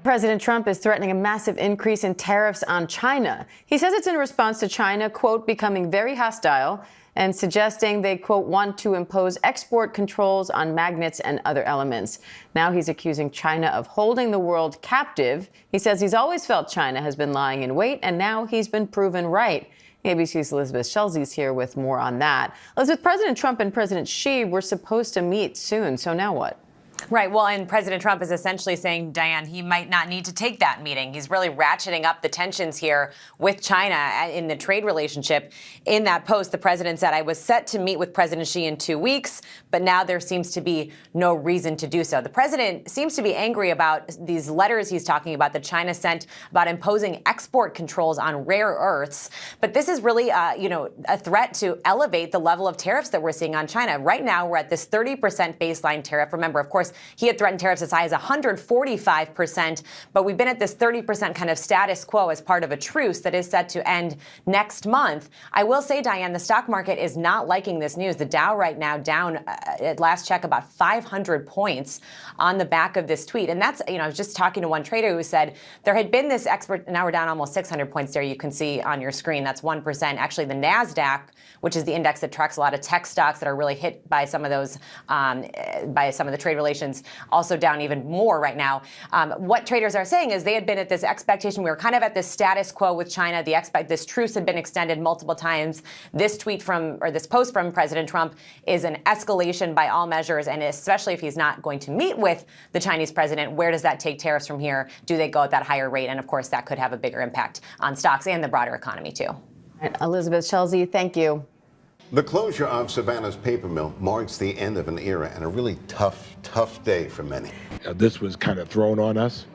President Trump is threatening a massive increase in tariffs on China. He says it's in response to China, quote, becoming very hostile and suggesting they, quote, want to impose export controls on magnets and other elements. Now he's accusing China of holding the world captive. He says he's always felt China has been lying in wait, and now he's been proven right. ABC's Elizabeth Schulze is here with more on that. Elizabeth, President Trump and President Xi were supposed to meet soon, so now what? Right. Well, and President Trump is essentially saying, Diane, he might not need to take that meeting. He's really ratcheting up the tensions here with China in the trade relationship. In that post, the president said, I was set to meet with President Xi in 2 weeks, but now there seems to be no reason to do so. The president seems to be angry about these letters he's talking about that China sent about imposing export controls on rare earths. But this is really, a threat to elevate the level of tariffs that we're seeing on China. Right now, we're at this 30% baseline tariff. Remember, of course, he had threatened tariffs as high as 145%, but we've been at this 30% kind of status quo as part of a truce that is set to end next month. I will say, Diane, the stock market is not liking this news. The Dow right now down, at last check, about 500 points on the back of this tweet. And that's, I was just talking to one trader who said there had been this expert, now we're down almost 600 points there. You can see on your screen, that's 1%. Actually, the NASDAQ, which is the index that tracks a lot of tech stocks that are really hit by some of those, by some of the trade relations, also down even more right now. What traders are saying is they had been at this expectation. We were kind of at this status quo with China. This truce had been extended multiple times. This post from President Trump is an escalation by all measures, and especially if he's not going to meet with the Chinese president, where does that take tariffs from here? Do they go at that higher rate? And of course, that could have a bigger impact on stocks and the broader economy too. Elizabeth Schulze, thank you. The closure of Savannah's paper mill marks the end of an era and a really tough day for many. This was kind of thrown on us.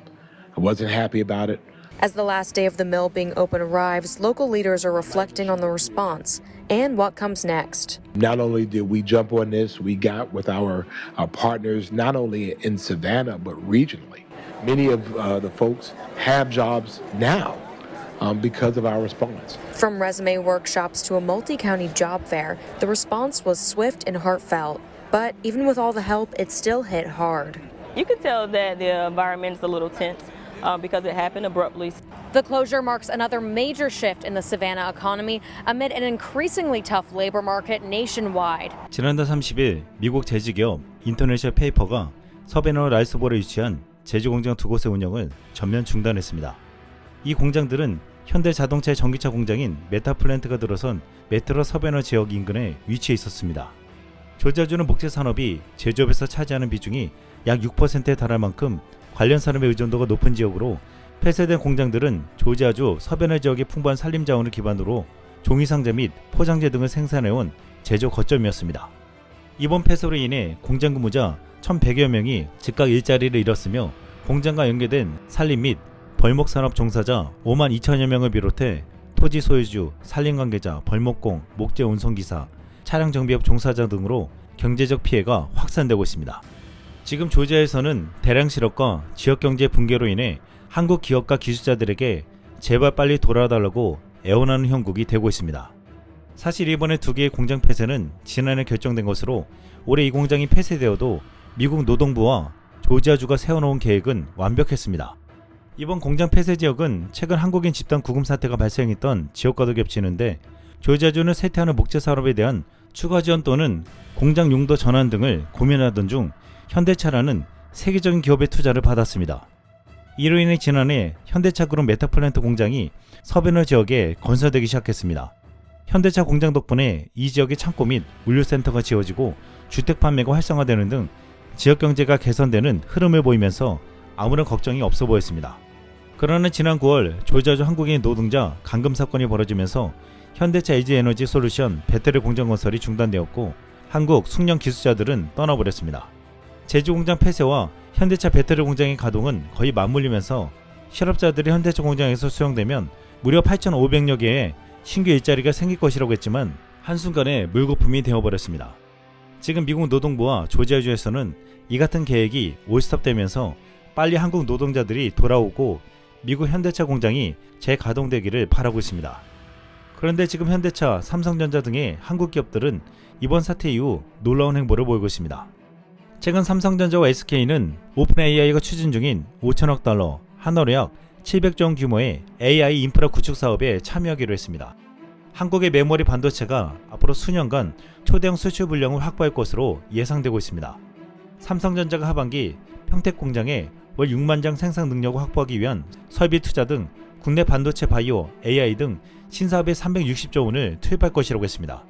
I wasn't happy about it. As the last day of the mill being open arrives, local leaders are reflecting on the response and what comes next. Not only did we jump on this, we got with our partners, not only in Savannah, but regionally. Many of the folks have jobs now because of our response. From resume workshops to a multi-county job fair, the response was swift and heartfelt. But even with all the help, it still hit hard. You can tell that the environment's a little tense because it happened abruptly. The closure marks another major shift in the Savannah economy amid an increasingly tough labor market nationwide. 지난달 30일 미국 제지기업 인터내셔널 페이퍼가 서베너 라이스볼에 위치한 제조공장 2곳의 운영을 전면 중단했습니다. 이 공장들은 현대자동차의 전기차 공장인 메타플랜트가 들어선 메트로 서베너 지역 인근에 위치해 있었습니다. 조지아주는 목재 산업이 제조업에서 차지하는 비중이 약 6%에 달할 만큼 관련 산업의 의존도가 높은 지역으로 폐쇄된 공장들은 조지아주 서베너 지역의 풍부한 산림 자원을 기반으로 종이상자 및 포장재 등을 생산해온 제조 거점이었습니다. 이번 폐쇄로 인해 공장 근무자 1,100여 명이 즉각 일자리를 잃었으며 공장과 연계된 산림 및 벌목산업 종사자 5만 2천여 명을 비롯해 토지 소유주, 산림 관계자, 벌목공, 목재 운송기사, 차량 정비업 종사자 등으로 경제적 피해가 확산되고 있습니다. 지금 조지아에서는 대량 실업과 지역경제 붕괴로 인해 한국 기업과 기술자들에게 제발 빨리 돌아달라고 애원하는 형국이 되고 있습니다. 사실 이번에 2개의 공장 폐쇄는 지난해 결정된 것으로 올해 이 공장이 폐쇄되어도 미국 노동부와 조지아주가 세워놓은 계획은 완벽했습니다. 이번 공장 폐쇄 지역은 최근 한국인 집단 구금 사태가 발생했던 지역과도 겹치는데 조지아주는 쇠퇴하는 목재 산업에 대한 추가 지원 또는 공장 용도 전환 등을 고민하던 중 현대차라는 세계적인 기업의 투자를 받았습니다. 이로 인해 지난해 현대차 그룹 메타플랜트 공장이 서베너 지역에 건설되기 시작했습니다. 현대차 공장 덕분에 이 지역의 창고 및 물류센터가 지어지고 주택 판매가 활성화되는 등 지역 경제가 개선되는 흐름을 보이면서 아무런 걱정이 없어 보였습니다. 그러나 지난 9월 조지아주 한국인 노동자 감금 사건이 벌어지면서 현대차 LG에너지 솔루션 배터리 공장 건설이 중단되었고 한국 숙련 기술자들은 떠나버렸습니다. 제주공장 폐쇄와 현대차 배터리 공장의 가동은 거의 맞물리면서 실업자들이 현대차 공장에서 수용되면 무려 8,500여 개의 신규 일자리가 생길 것이라고 했지만 한순간에 물거품이 되어버렸습니다. 지금 미국 노동부와 조지아주에서는 이 같은 계획이 올스톱되면서 빨리 한국 노동자들이 돌아오고 미국 현대차 공장이 재가동되기를 바라고 있습니다. 그런데 지금 현대차, 삼성전자 등의 한국 기업들은 이번 사태 이후 놀라운 행보를 보이고 있습니다. 최근 삼성전자와 SK는 오픈 AI가 추진 중인 $5천억, 한화로 약 700조 원 규모의 AI 인프라 구축 사업에 참여하기로 했습니다. 한국의 메모리 반도체가 앞으로 수년간 초대형 수출 물량을 확보할 것으로 예상되고 있습니다. 삼성전자가 하반기 평택 공장에 월 6만 장 생산 능력을 확보하기 위한 설비 투자 등 국내 반도체 바이오, AI 등 신사업에 360조 원을 투입할 것이라고 했습니다.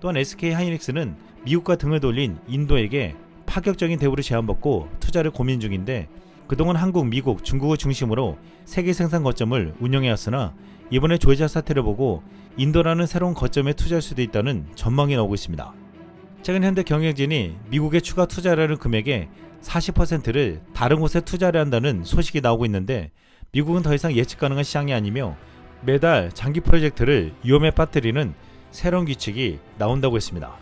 또한 SK 하이닉스는 미국과 등을 돌린 인도에게 파격적인 대우를 제안받고 투자를 고민 중인데 그동안 한국, 미국, 중국을 중심으로 세계 생산 거점을 운영해왔으나 이번에 조지아 사태를 보고 인도라는 새로운 거점에 투자할 수도 있다는 전망이 나오고 있습니다. 최근 현대 경영진이 미국에 추가 투자라는 금액의 40%를 다른 곳에 투자를 한다는 소식이 나오고 있는데 미국은 더 이상 예측 가능한 시장이 아니며 매달 장기 프로젝트를 위험에 빠뜨리는 새로운 규칙이 나온다고 했습니다.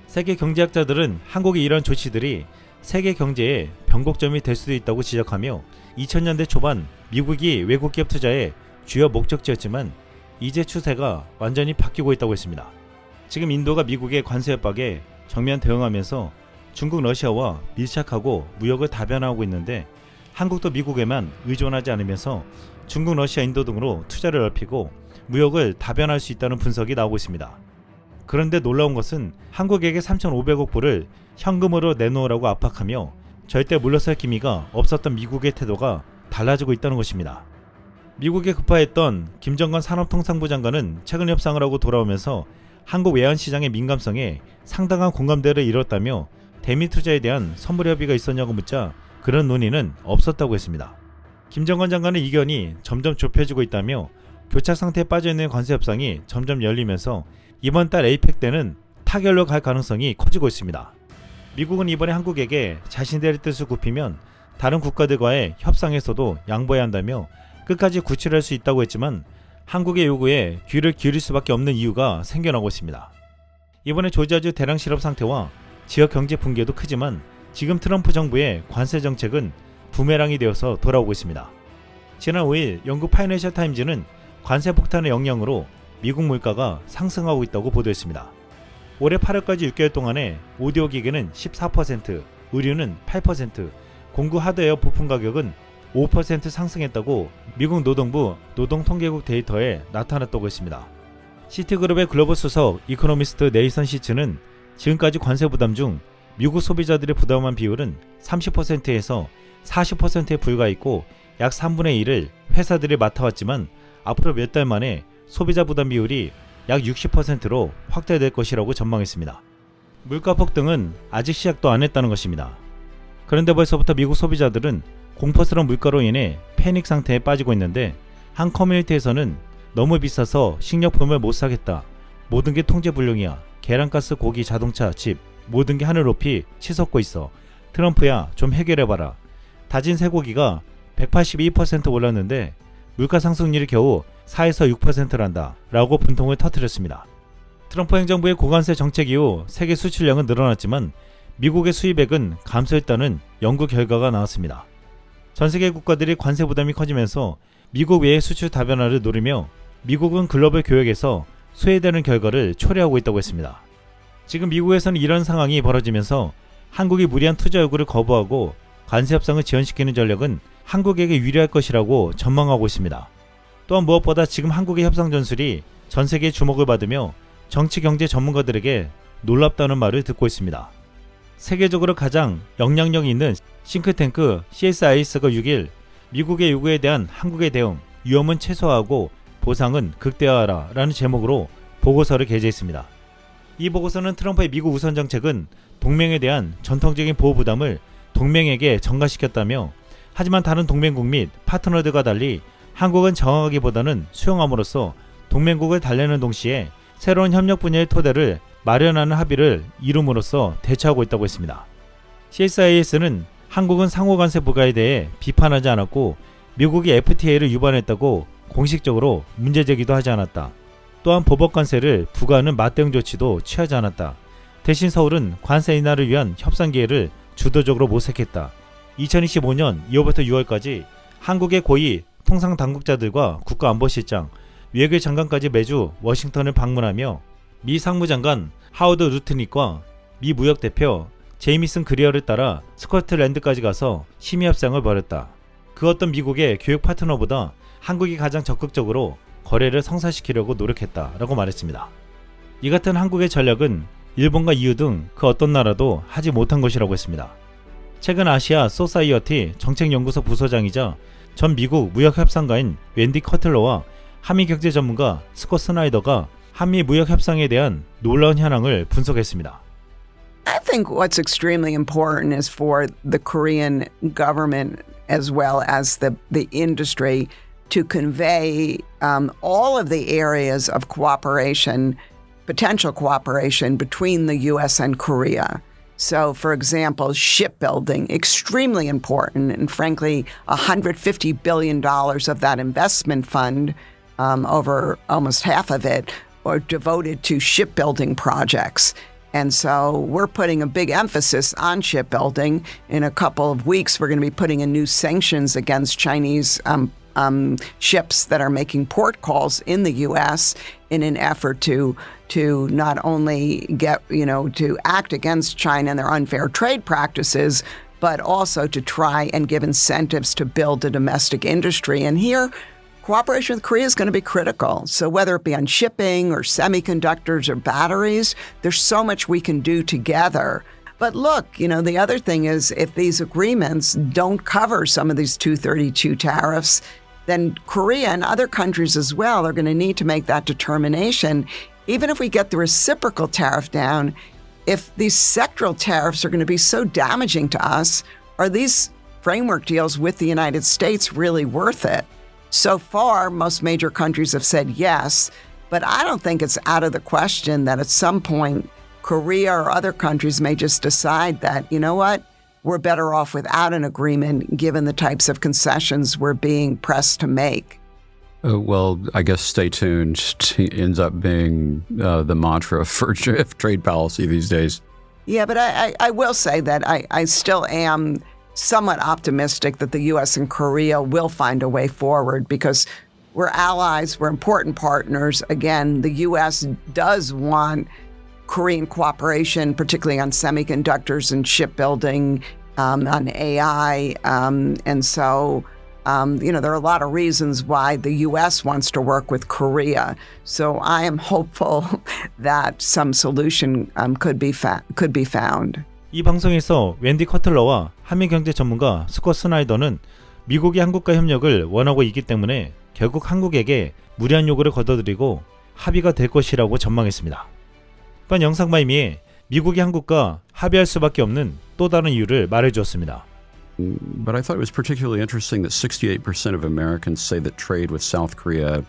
세계 경제학자들은 한국의 이러한 조치들이 세계 경제의 변곡점이 될 수도 있다고 지적하며 2000년대 초반 미국이 외국 기업 투자의 주요 목적지였지만 이제 추세가 완전히 바뀌고 있다고 했습니다. 지금 인도가 미국의 관세 협박에 정면 대응하면서 중국, 러시아와 밀착하고 무역을 다변화하고 있는데 한국도 미국에만 의존하지 않으면서 중국, 러시아, 인도 등으로 투자를 넓히고 무역을 다변화할 수 있다는 분석이 나오고 있습니다. 그런데 놀라운 것은 한국에게 3,500억 불을 현금으로 내놓으라고 압박하며 절대 물러설 기미가 없었던 미국의 태도가 달라지고 있다는 것입니다. 미국에 급파했던 김정관 산업통상부 장관은 최근 협상을 하고 돌아오면서 한국 외환시장의 민감성에 상당한 공감대를 이뤘다며 대미 투자에 대한 선물 협의가 있었냐고 묻자 그런 논의는 없었다고 했습니다. 김정관 장관의 이견이 점점 좁혀지고 있다며 교착 상태에 빠져있는 관세 협상이 점점 열리면서 이번 달 에이펙 때는 타결로 갈 가능성이 커지고 있습니다. 미국은 이번에 한국에게 자신들의 뜻을 굽히면 다른 국가들과의 협상에서도 양보해야 한다며 끝까지 구출할 수 있다고 했지만 한국의 요구에 귀를 기울일 수밖에 없는 이유가 생겨나고 있습니다. 이번에 조지아주 대량 실업 상태와 지역 경제 붕괴도 크지만 지금 트럼프 정부의 관세 정책은 부메랑이 되어서 돌아오고 있습니다. 지난 5일 영국 파이낸셜 타임즈는 관세 폭탄의 영향으로 미국 물가가 상승하고 있다고 보도했습니다. 올해 8월까지 6개월 동안에 오디오 기계는 14%, 의류는 8%, 공구 하드웨어 부품 가격은 5% 상승했다고 미국 노동부 노동통계국 데이터에 나타났다고 했습니다. 시티그룹의 글로벌 수석 이코노미스트 네이선 시츠는 지금까지 관세 부담 중 미국 소비자들이 부담한 비율은 30%에서 40%에 불과했고 약 3분의 1을 회사들이 맡아왔지만 앞으로 몇 달 만에 소비자 부담 비율이 약 60%로 확대될 것이라고 전망했습니다. 물가 폭등은 아직 시작도 안 했다는 것입니다. 그런데 벌써부터 미국 소비자들은 공포스러운 물가로 인해 패닉 상태에 빠지고 있는데 한 커뮤니티에서는 너무 비싸서 식료품을 못 사겠다. 모든 게 통제불능이야. 계란가스, 고기, 자동차, 집 모든 게 하늘 높이 치솟고 있어. 트럼프야 좀 해결해봐라. 다진 쇠고기가 182% 올랐는데 물가 상승률이 겨우 4에서 6%란다 라고 분통을 터뜨렸습니다. 트럼프 행정부의 고관세 정책 이후 세계 수출량은 늘어났지만 미국의 수입액은 감소했다는 연구 결과가 나왔습니다. 전세계 국가들이 관세 부담이 커지면서 미국 외의 수출 다변화를 노리며 미국은 글로벌 교역에서 소외되는 결과를 초래하고 있다고 했습니다. 지금 미국에서는 이런 상황이 벌어지면서 한국이 무리한 투자 요구를 거부하고 관세 협상을 지연시키는 전략은 한국에게 유리할 것이라고 전망하고 있습니다. 또한 무엇보다 지금 한국의 협상 전술이 전 세계의 주목을 받으며 정치 경제 전문가들에게 놀랍다는 말을 듣고 있습니다. 세계적으로 가장 영향력 있는 싱크탱크 CSIS가 6일 미국의 요구에 대한 한국의 대응, 위험은 최소화하고 보상은 극대화하라 라는 제목으로 보고서를 게재했습니다. 이 보고서는 트럼프의 미국 우선 정책은 동맹에 대한 전통적인 보호 부담을 동맹에게 전가시켰다며 하지만 다른 동맹국 및 파트너들과 달리 한국은 저항하기보다는 수용함으로써 동맹국을 달래는 동시에 새로운 협력 분야의 토대를 마련하는 합의를 이룸으로써 대처하고 있다고 했습니다. CSIS는 한국은 상호관세 부과에 대해 비판하지 않았고 미국이 FTA를 위반했다고 공식적으로 문제제기도 하지 않았다. 또한 보복관세를 부과하는 맞대응 조치도 취하지 않았다. 대신 서울은 관세 인하를 위한 협상 기회를 주도적으로 모색했다. 2025년 2월부터 6월까지 한국의 고위 통상 당국자들과 국가안보실장, 외교 장관까지 매주 워싱턴을 방문하며 미 상무장관 하워드 루트닉과 미 무역대표 제이미슨 그리어를 따라 스코틀랜드까지 가서 심의협상을 벌였다. 그 어떤 미국의 교육 파트너보다 한국이 가장 적극적으로 거래를 성사시키려고 노력했다라고 말했습니다. 이 같은 한국의 전략은 일본과 EU 등 그 어떤 나라도 하지 못한 것이라고 했습니다. 최근 아시아 소사이어티 정책연구소 부소장이자 전 미국 무역협상가인 웬디 커틀러와 한미 경제 전문가 스콧 스나이더가 한미 무역 협상에 대한 놀라운 현황을 분석했습니다. I think what's extremely important is for the Korean government as well as the industry to convey all of the areas of cooperation, potential cooperation between the U.S. and Korea. So, for example, shipbuilding, extremely important, and frankly, $150 billion of that investment fund, over almost half of it, are devoted to shipbuilding projects. And so we're putting a big emphasis on shipbuilding. In a couple of weeks, we're going to be putting in new sanctions against Chinese ships that are making port calls in the U.S. in an effort to not only get, to act against China and their unfair trade practices, but also to try and give incentives to build a domestic industry. And here, cooperation with Korea is going to be critical. So whether it be on shipping or semiconductors or batteries, there's so much we can do together. But look, the other thing is if these agreements don't cover some of these 232 tariffs, then Korea and other countries as well are going to need to make that determination. Even if we get the reciprocal tariff down, if these sectoral tariffs are going to be so damaging to us, are these framework deals with the United States really worth it? So far, most major countries have said yes, but I don't think it's out of the question that at some point, Korea or other countries may just decide that, you know what, we're better off without an agreement given the types of concessions we're being pressed to make. Well, I guess stay tuned ends up being the mantra for trade policy these days. Yeah, but I will say that I still am somewhat optimistic that the U.S. and Korea will find a way forward because we're allies, we're important partners. Again, the U.S. does want Korean cooperation, particularly on semiconductors and shipbuilding, on AI. And so, there are a lot of reasons why the U.S. wants to work with Korea. So I am hopeful that some solution could be found. 이 방송에서 웬디 커틀러와 한미 경제 전문가 스콧 스나이더는 미국이 한국과 협력을 원하고 있기 때문에 결국 한국에게 무리한 요구를 거둬들이고 합의가 될 것이라고 전망했습니다. 이번 영상마이미에 미국이 한국과 합의할 수밖에 없는 또 다른 이유를 말해주었습니다. But I thought it was particularly interesting that 68% of Americans say that trade with South Korea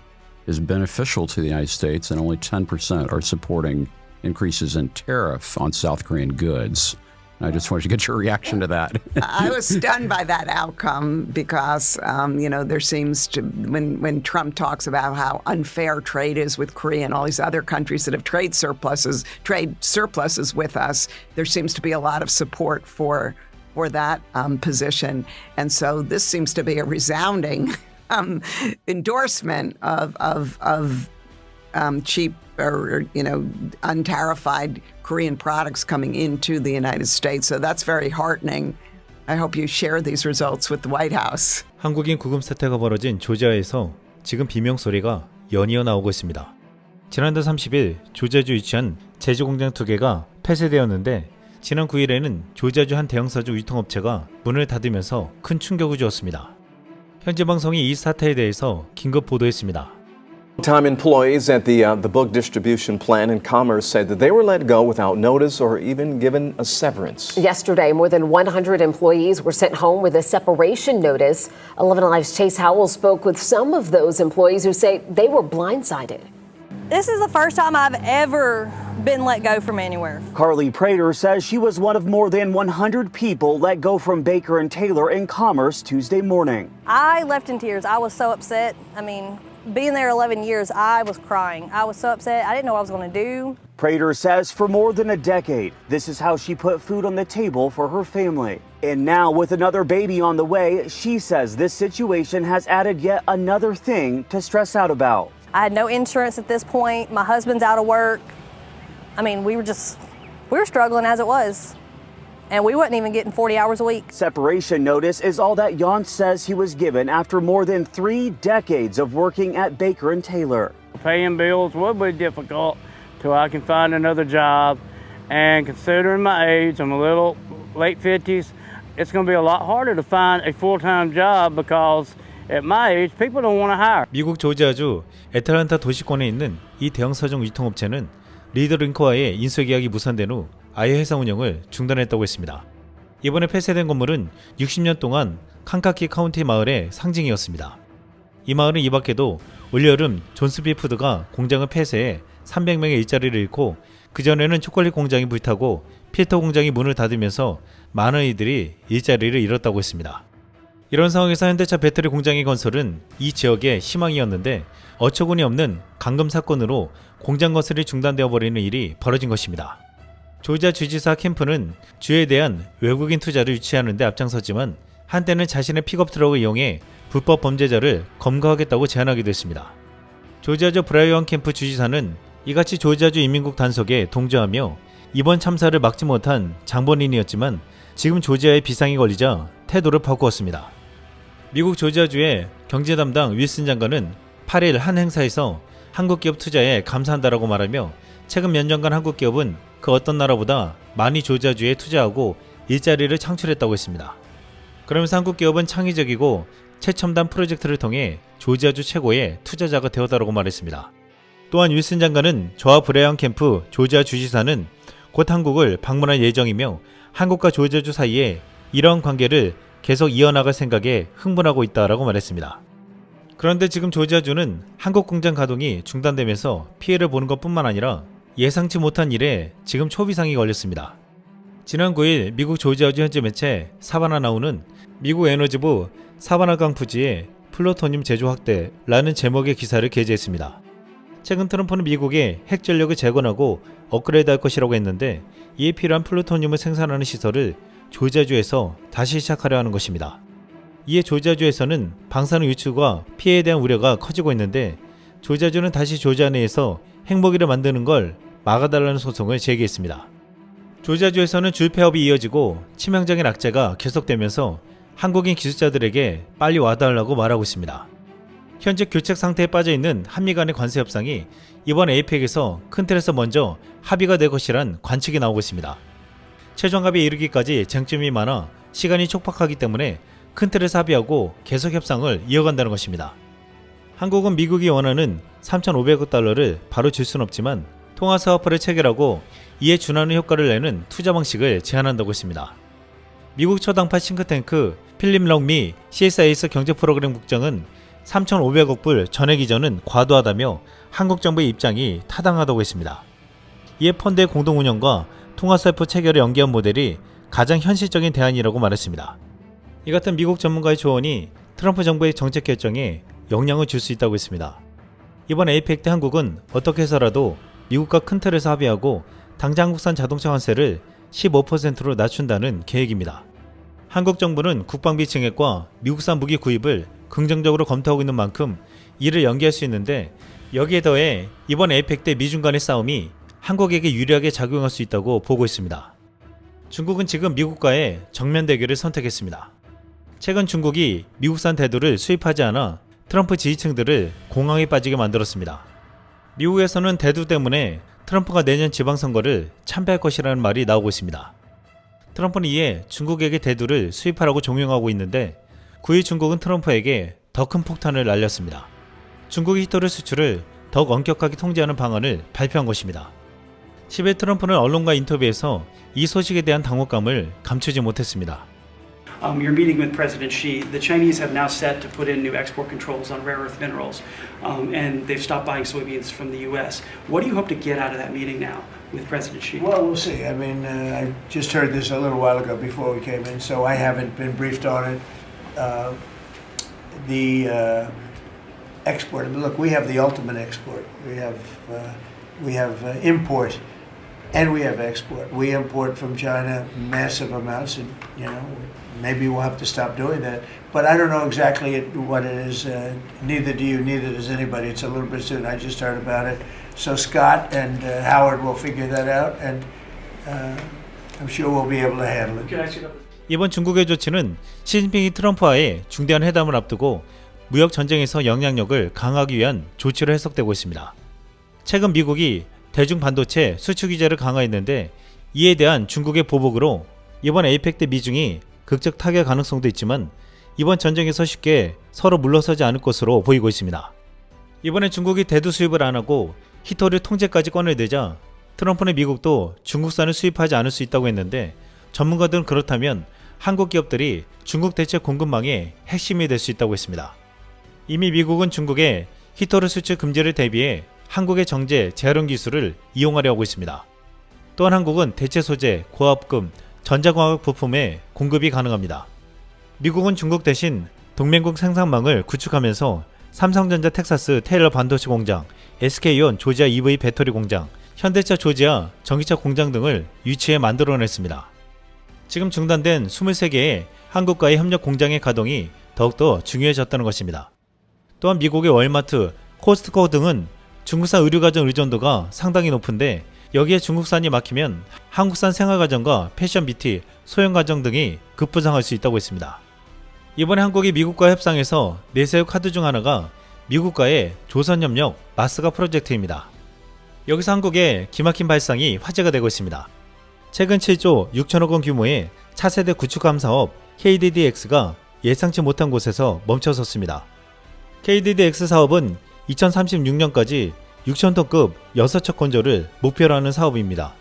is beneficial to the United States and only 10% are supporting increases in tariff on South Korean goods. I just wanted to get your reaction to that. I was stunned by that outcome because, there seems to, when Trump talks about how unfair trade is with Korea and all these other countries that have trade surpluses with us, there seems to be a lot of support for that position. And so this seems to be a resounding endorsement of cheap or, untarified Korean products coming into the United States. So that's very heartening. I hope you share these results with the White House. 한국인 구금 사태가 벌어진 조지아에서 지금 비명 소리가 연이어 나오고 있습니다. 지난달 30일 조지아주 위치한 제조공장 2개가 폐쇄되었는데 지난 9일에는 조지아주 한 대형사주 유통업체가 문을 닫으면서 큰 충격을 주었습니다. 현지 방송이 이 사태에 대해서 긴급 보도했습니다. Time employees at the book distribution plant in Commerce said that they were let go without notice or even given a severance. Yesterday, more than 100 employees were sent home with a separation notice. 11 Alive's Chase Howell spoke with some of those employees who say they were blindsided. This is the first time I've ever been let go from anywhere. Carly Prater says she was one of more than 100 people let go from Baker and Taylor in Commerce Tuesday morning. I left in tears. I was so upset. Being there 11 years, I was crying. I was so upset. I didn't know what I was going to do. Prater says for more than a decade, this is how she put food on the table for her family. And now with another baby on the way, she says this situation has added yet another thing to stress out about. I had no insurance at this point. My husband's out of work. We were struggling as it was. and we wasn't even getting 40 hours a week. Separation notice is all that Jan says he was given after more than 3 decades of working at Baker and Taylor. Paying bills will be difficult till I can find another job, and considering my age, I'm a little late 50s, it's going to be a lot harder to find a full-time job because at my age, people don't want to hire. 미국 조지아주 애틀랜타 도시권에 있는 이 대형 서점 유통업체는 리더링크와의 인수계약이 무산된 후 아예 회사 운영을 중단했다고 했습니다. 이번에 폐쇄된 건물은 60년 동안 칸카키 카운티 마을의 상징이었습니다. 이 마을은 이 밖에도 올여름 존스비푸드가 공장을 폐쇄해 300명의 일자리를 잃고 그전에는 초콜릿 공장이 불타고 필터 공장이 문을 닫으면서 많은 이들이 일자리를 잃었다고 했습니다. 이런 상황에서 현대차 배터리 공장의 건설은 이 지역의 희망이었는데 어처구니 없는 감금 사건으로 공장 건설이 중단되어 버리는 일이 벌어진 것입니다. 조지아 주지사 캠프는 주에 대한 외국인 투자를 유치하는 데 앞장섰지만 한때는 자신의 픽업 트럭을 이용해 불법 범죄자를 검거하겠다고 제안하기도 했습니다. 조지아주 브라이언 캠프 주지사는 이같이 조지아주 인민국 단속에 동조하며 이번 참사를 막지 못한 장본인이었지만 지금 조지아에 비상이 걸리자 태도를 바꾸었습니다. 미국 조지아주의 경제 담당 윌슨 장관은 8일 한 행사에서 한국 기업 투자에 감사한다라고 말하며 최근 몇 년간 한국 기업은 그 어떤 나라보다 많이 조지아주에 투자하고 일자리를 창출했다고 했습니다. 그러면서 한국 기업은 창의적이고 최첨단 프로젝트를 통해 조지아주 최고의 투자자가 되었다라고 말했습니다. 또한 윌슨 장관은 저와 브라이언 캠프 조지아 주지사는 곧 한국을 방문할 예정이며 한국과 조지아주 사이에 이러한 관계를 계속 이어나갈 생각에 흥분하고 있다라고 말했습니다. 그런데 지금 조지아주는 한국 공장 가동이 중단되면서 피해를 보는 것뿐만 아니라 예상치 못한 일에 지금 초비상이 걸렸습니다. 지난 9일 미국 조지아주 현지 매체 사바나 나우는 미국 에너지부 사바나강 부지의 플루토늄 제조 확대라는 제목의 기사를 게재했습니다. 최근 트럼프는 미국의 핵 전력을 재건하고 업그레이드할 것이라고 했는데 이에 필요한 플루토늄을 생산하는 시설을 조지아주에서 다시 시작하려 하는 것입니다. 이에 조지아주에서는 방사능 유출과 피해에 대한 우려가 커지고 있는데 조지아주는 다시 조지아 내에서 핵무기를 만드는 걸 막아달라는 소송을 제기했습니다. 조지아주에서는 줄 폐업이 이어지고 치명적인 악재가 계속되면서 한국인 기술자들에게 빨리 와달라고 말하고 있습니다. 현재 교착 상태에 빠져있는 한미 간의 관세 협상이 이번 에이펙에서 큰 틀에서 먼저 합의가 될 것이란 관측이 나오고 있습니다. 최종 합의에 이르기까지 쟁점이 많아 시간이 촉박하기 때문에 큰 틀에서 합의하고 계속 협상을 이어간다는 것입니다. 한국은 미국이 원하는 3,500억 달러를 바로 줄 수는 없지만 통화사업화를 체결하고 이에 준하는 효과를 내는 투자 방식을 제안한다고 했습니다. 미국 초당파 싱크탱크 필립 럭미 CSIS 경제프로그램 국장은 3,500억 불 전액 이전은 과도하다며 한국 정부의 입장이 타당하다고 했습니다. 이에 펀드의 공동운영과 통화사업화 체결을 연기한 모델이 가장 현실적인 대안이라고 말했습니다. 이 같은 미국 전문가의 조언이 트럼프 정부의 정책 결정에 영향을 줄 수 있다고 했습니다. 이번 에이펙 때 한국은 어떻게 해서라도 미국과 큰 틀에서 합의하고 당장 한국산 자동차 관세를 15%로 낮춘다는 계획입니다. 한국 정부는 국방비 증액과 미국산 무기 구입을 긍정적으로 검토하고 있는 만큼 이를 연기할 수 있는데 여기에 더해 이번 에이펙 때 미중 간의 싸움이 한국에게 유리하게 작용할 수 있다고 보고 있습니다. 중국은 지금 미국과의 정면 대결을 선택했습니다. 최근 중국이 미국산 대두를 수입하지 않아 트럼프 지지층들을 공황에 빠지게 만들었습니다. 미국에서는 대두 때문에 트럼프가 내년 지방선거를 참배할 것이라는 말이 나오고 있습니다. 트럼프는 이에 중국에게 대두를 수입하라고 종용하고 있는데 9일 중국은 트럼프에게 더 큰 폭탄을 날렸습니다. 중국이 히토류 수출을 더욱 엄격하게 통제하는 방안을 발표한 것입니다. 10일 트럼프는 언론과 인터뷰에서 이 소식에 대한 당혹감을 감추지 못했습니다. You're meeting with President Xi. The Chinese have now set to put in new export controls on rare earth minerals, and they've stopped buying soybeans from the U.S. What do you hope to get out of that meeting now with President Xi? Well, we'll see. I mean, I just heard this a little while ago before we came in, so I haven't been briefed on it. The export. I mean, look, we have the ultimate export. We have import. And we have export. We import from China massive amounts, and maybe we'll have to stop doing that. But I don't know exactly what it is. Neither do you. Neither does anybody. It's a little bit soon. I just heard about it. So Scott and Howard will figure that out, and I'm sure we'll be able to handle it. Can I ask you about 이번 중국의 조치는 시진핑이 트럼프와의 중대한 회담을 앞두고 무역 전쟁에서 영향력을 강화하기 위한 조치로 해석되고 있습니다. 최근 미국이 대중 반도체 수출 규제를 강화했는데 이에 대한 중국의 보복으로 이번 에이펙 때 미중이 극적 타결 가능성도 있지만 이번 전쟁에서 쉽게 서로 물러서지 않을 것으로 보이고 있습니다. 이번에 중국이 대두 수입을 안 하고 히토류 통제까지 꺼내들자 트럼프는 미국도 중국산을 수입하지 않을 수 있다고 했는데 전문가들은 그렇다면 한국 기업들이 중국 대체 공급망의 핵심이 될 수 있다고 했습니다. 이미 미국은 중국의 히토류 수출 금지를 대비해 한국의 정제, 재활용 기술을 이용하려 하고 있습니다. 또한 한국은 대체 소재, 고압금, 전자공학 부품의 공급이 가능합니다. 미국은 중국 대신 동맹국 생산망을 구축하면서 삼성전자 텍사스 테일러 반도체 공장, SK온 조지아 EV 배터리 공장, 현대차 조지아 전기차 공장 등을 유치해 만들어냈습니다. 지금 중단된 23개의 한국과의 협력 공장의 가동이 더욱더 중요해졌다는 것입니다. 또한 미국의 월마트, 코스트코 등은 중국산 의류가전 의존도가 상당히 높은데 여기에 중국산이 막히면 한국산 생활가전과 패션 뷰티, 소형가전 등이 급부상할 수 있다고 했습니다. 이번에 한국이 미국과 협상에서 내세울 카드 중 하나가 미국과의 조선협력 마스가 프로젝트입니다. 여기서 한국의 기막힌 발상이 화제가 되고 있습니다. 최근 7조 6천억 원 규모의 차세대 구축함 사업 KDDX가 예상치 못한 곳에서 멈춰섰습니다. KDDX 사업은 2036년까지 6,000톤급 6척 건조를 목표로 하는 사업입니다.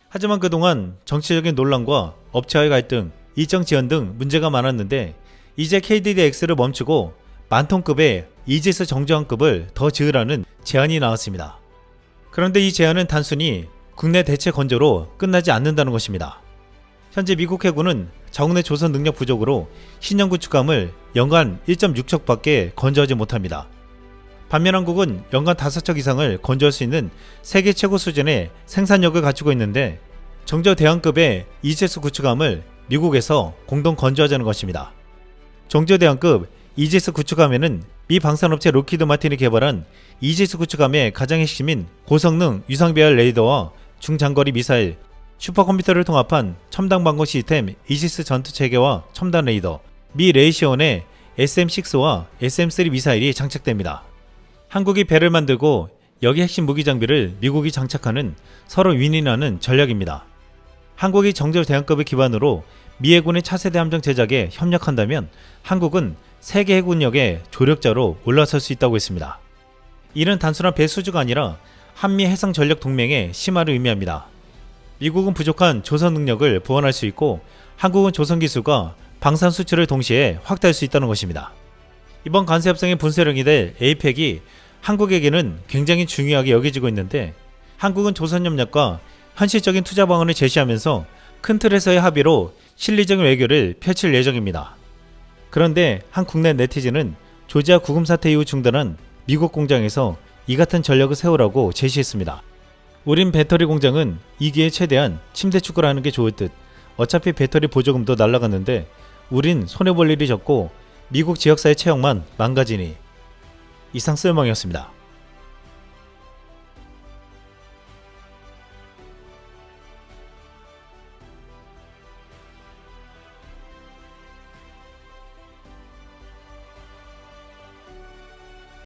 하지만 그동안 정치적인 논란과 업체와의 갈등, 일정 지연 등 문제가 많았는데 이제 KDDX를 멈추고 만톤급의 이지스 정주항급을 더 지으라는 제안이 나왔습니다. 그런데 이 제안은 단순히 국내 대체 건조로 끝나지 않는다는 것입니다. 현재 미국 해군은 자국내 조선 능력 부족으로 신형 구축함을 연간 1.6척밖에 건조하지 못합니다. 반면 한국은 연간 5척 이상을 건조할 수 있는 세계 최고 수준의 생산력을 갖추고 있는데 정저 대항급의 이지스 구축함을 미국에서 공동 건조하자는 것입니다. 정저 대항급 이지스 구축함에는 미 방산업체 로키드 마틴이 개발한 이지스 구축함의 가장 핵심인 고성능 유상배열 레이더와 중장거리 미사일, 슈퍼컴퓨터를 통합한 첨단 방공 시스템 이지스 전투 체계와 첨단 레이더, 미 레이시온의 SM-6와 SM-3 미사일이 장착됩니다. 한국이 배를 만들고 여기 핵심 무기 장비를 미국이 장착하는 서로 윈윈하는 전략입니다. 한국이 정절 대항급을 기반으로 미 해군의 차세대 함정 제작에 협력한다면 한국은 세계 해군력의 조력자로 올라설 수 있다고 했습니다. 이는 단순한 배 수주가 아니라 한미 해상 전력 동맹의 심화를 의미합니다. 미국은 부족한 조선 능력을 보완할 수 있고 한국은 조선 기술과 방산 수출을 동시에 확대할 수 있다는 것입니다. 이번 관세협상의 분수령이 될 에이펙이 한국에게는 굉장히 중요하게 여겨지고 있는데 한국은 조선협력과 현실적인 투자 방안을 제시하면서 큰 틀에서의 합의로 실리적인 외교를 펼칠 예정입니다. 그런데 한 국내 네티즌은 조지아 구금 사태 이후 중단한 미국 공장에서 이 같은 전략을 세우라고 제시했습니다. 우린 배터리 공장은 이 기회에 최대한 침대 축구를 하는 게 좋을 듯 어차피 배터리 보조금도 날아갔는데 우린 손해볼 일이 적고 미국 지역사회 채용만 망가지니. 이상 쓸멍이었습니다.